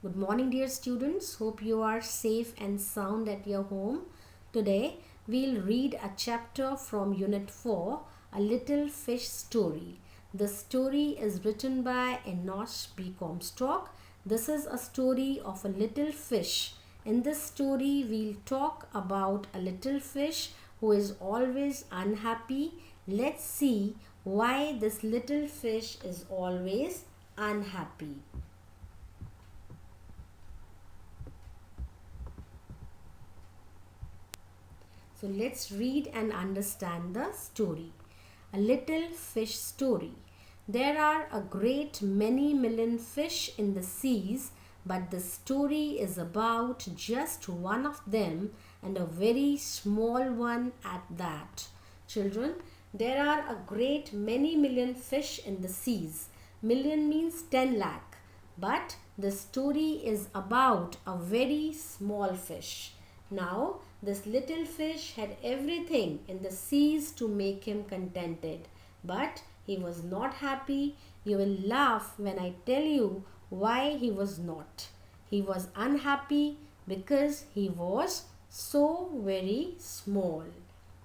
Good morning, dear students. Hope you are safe and sound at your home. Today, we'll read a chapter from Unit 4, A Little Fish Story. The story is written by Enosh B. Comstock. This is a story of a little fish. In this story, we'll talk about a little fish who is always unhappy. Let's see why this little fish is always unhappy. So let's read and understand the story. A little fish story. There are a great many million fish in the seas, but the story is about just one of them and a very small one at that. Children, there are a great many million fish in the seas. Million means 10 lakh. But the story is about a very small fish. Now, this little fish had everything in the seas to make him contented, but he was not happy. You will laugh when I tell you why he was not. He was unhappy because he was so very small.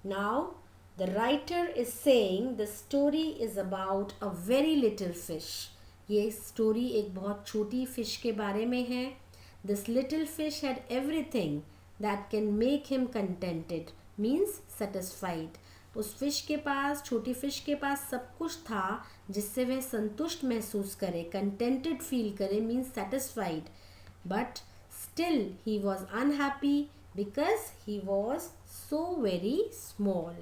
Now, the writer is saying the story is about a very little fish. ये story एक बहुत छोटी fish के बारे में है. This little fish had everything that can make him contented means satisfied. उस fish के पास, छोटी फिश के पास सब कुछ था जिससे वह संतुष्ट महसूस करे, contented फील करे means satisfied. But still he was unhappy because he was so very small.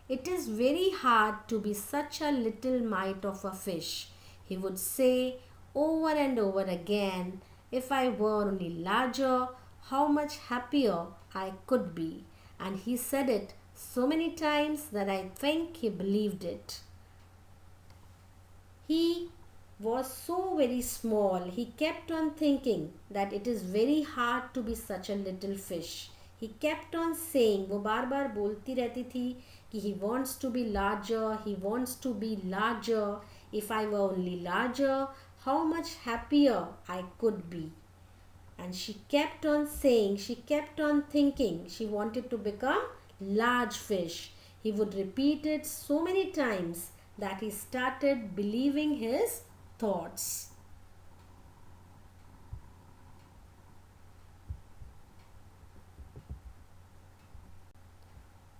It is very hard to be such a little mite of a fish. He would say over and over again, if I were only larger, how much happier I could be. And he said it so many times that I think he believed it. He was so very small. He kept on thinking that it is very hard to be such a little fish. He kept on saying, वो बार बार बोलती रहती थी कि he wants to be larger, he wants to be larger. If I were only larger, how much happier I could be. And she kept on saying, she kept on thinking, she wanted to become large fish. He would repeat it so many times that he started believing his thoughts.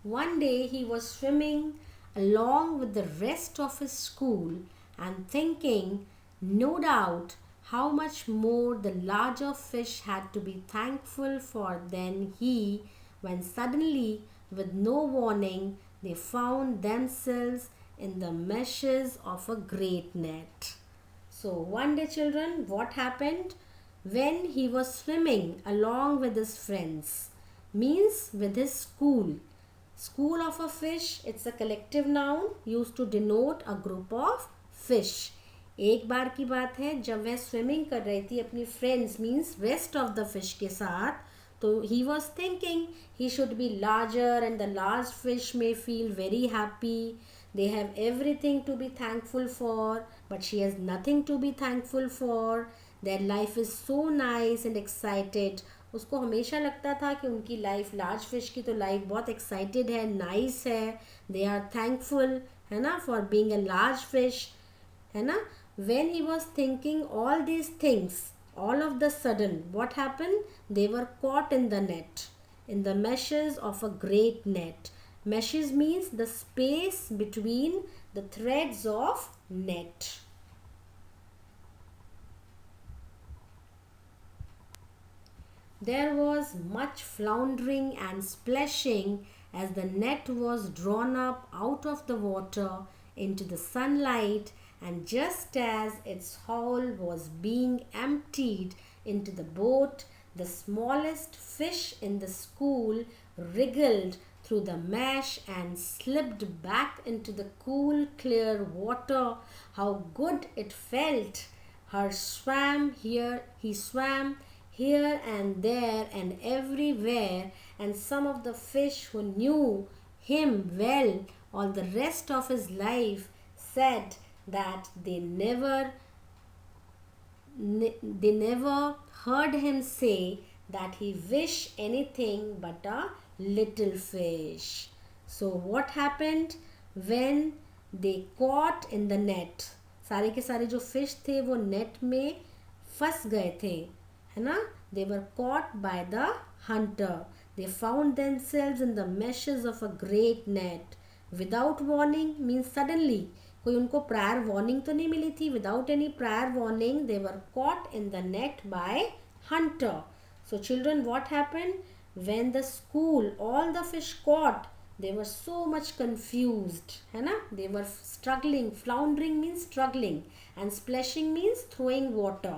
One day he was swimming along with the rest of his school and thinking, no doubt, how much more the larger fish had to be thankful for than he, when suddenly, with no warning, they found themselves in the meshes of a great net. So, one day, children, what happened? When he was swimming along with his friends, means with his school. School of a fish, it's a collective noun used to denote a group of fish. एक बार की बात है जब वह swimming कर रही थी अपनी friends means rest of the fish के साथ, तो he was thinking he should be larger and the large fish may feel very happy. They have everything to be thankful for, but she has nothing to be thankful for. Their life is so nice and excited. उसको हमेशा लगता था कि उनकी life large fish की तो life बहुत excited है, नाइस है. दे आर थैंकफुल, है ना, for being a large fish, है ना. When he was thinking all these things, all of the sudden, what happened? They were caught in the net, in the meshes of a great net. Meshes means the space between the threads of net. There was much floundering and splashing as the net was drawn up out of the water into the sunlight, and just as its hull was being emptied into the boat, the smallest fish in the school wriggled through the mesh and slipped back into the cool, clear water. How good it felt! He swam here and there and everywhere, and some of the fish who knew him well all the rest of his life said that they never they never heard him say that he wish anything but a little fish. So what happened when they caught in the net? सारे के सारे जो fish थे वो net में फंस गए थे, है ना? They were caught by the hunter. They found themselves in the meshes of a great net. Without warning means suddenly. कोई उनको प्रायर वार्निंग तो नहीं मिली थी. Without any prior warning, they were caught in the net by hunter. So children, what happened? When the school, all the fish caught, they were so much confused, है ना? They were struggling. Floundering means struggling and splashing means throwing water.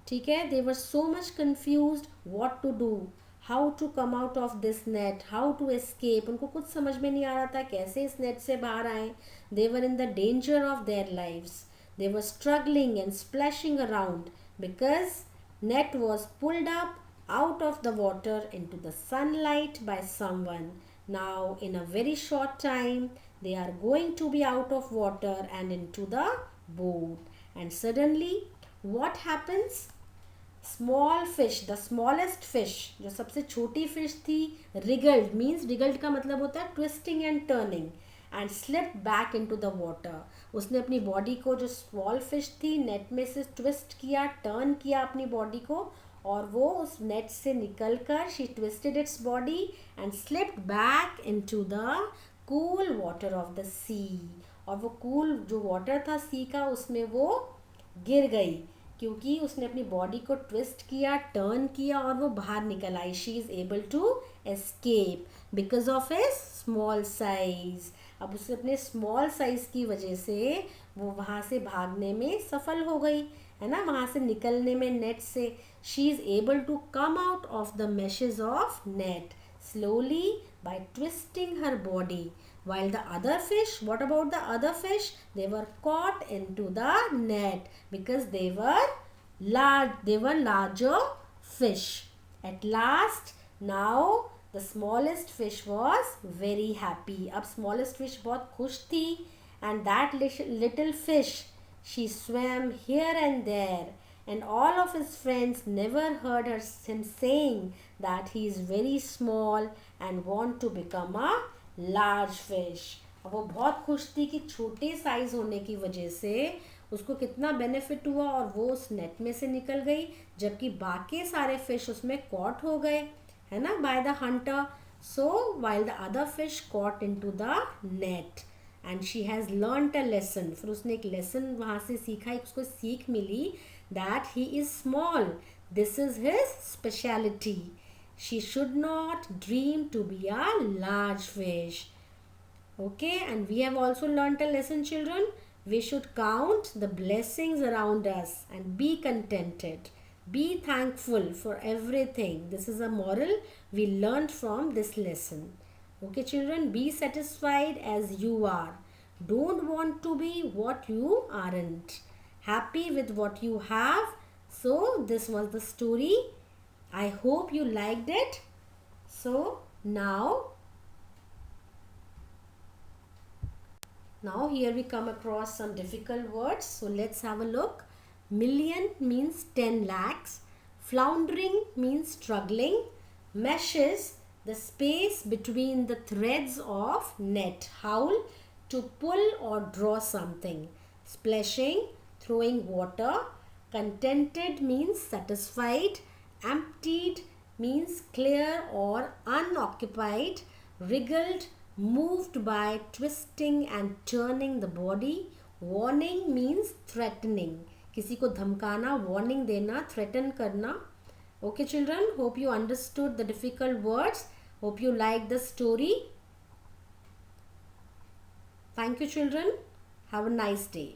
ठीक है? They were so much confused what to do, how to come out of this net, how to escape. उनको कुछ समझ में नहीं आ रहा था कैसे इस नेट से बाहर आए. They were in the danger of their lives. They were struggling and splashing around because net was pulled up out of the water into the sunlight by someone. Now in a very short time they are going to be out of water and into the boat. And suddenly what happens? Small fish, the smallest fish, जो सबसे छोटी fish थी, wriggled means wriggled का मतलब होता है twisting and turning, and slipped back into the water. उसने अपनी बॉडी को, जो स्मॉल फिश थी, नेट में से ट्विस्ट किया, टर्न किया अपनी बॉडी को, और वो उस नेट से निकल कर she twisted its body and slipped back into the cool water of the sea. और वो cool जो water था सी का, उसमें वो गिर गई क्योंकि उसने अपनी बॉडी को ट्विस्ट किया, टर्न किया और वो बाहर निकल आई. She is able to escape because of his small size. अब उसने अपने स्मॉल साइज की वजह से वो वहाँ से भागने में सफल हो गई, है ना? वहाँ से निकलने में नेट से. She is able to come out of the meshes of net slowly by twisting her body. While the other fish, what about the other fish? They were caught into the net because they were larger fish. At last, now the smallest fish was very happy. अब smallest fish बहुत खुश थी, and that little fish, she swam here and there, and all of his friends never heard him saying that he is very small and want to become a large fish. अब वो बहुत खुश थी कि छोटे साइज होने की वजह से उसको कितना बेनिफिट हुआ और वो उस नेट में से निकल गई, जबकि बाकी सारे फिश उसमें कॉट हो गए, है ना, by the hunter. So while the other fish caught into the net and she has learned a lesson. फिर उसने एक लेसन वहाँ से सीखा, उसको सीख मिली that he is small. This is his speciality. She should not dream to be a large fish. Okay, and we have also learnt a lesson, children. We should count the blessings around us and be contented. Be thankful for everything. This is a moral we learned from this lesson. Okay, children, be satisfied as you are. Don't want to be what you aren't. Happy with what you have. So this was the story. I hope you liked it. So now here we come across some difficult words. So let's have a look. Million means 10 lakhs. Floundering means struggling. Meshes, the space between the threads of net. Howl, to pull or draw something. Splashing, throwing water. Contented means satisfied. Emptied means clear or unoccupied. Wriggled, moved by twisting and turning the body. Warning means threatening. किसी को धमकाना, warning देना, threaten करना. Okay, children, hope you understood the difficult words. Hope you liked the story. Thank you, children. Have a nice day.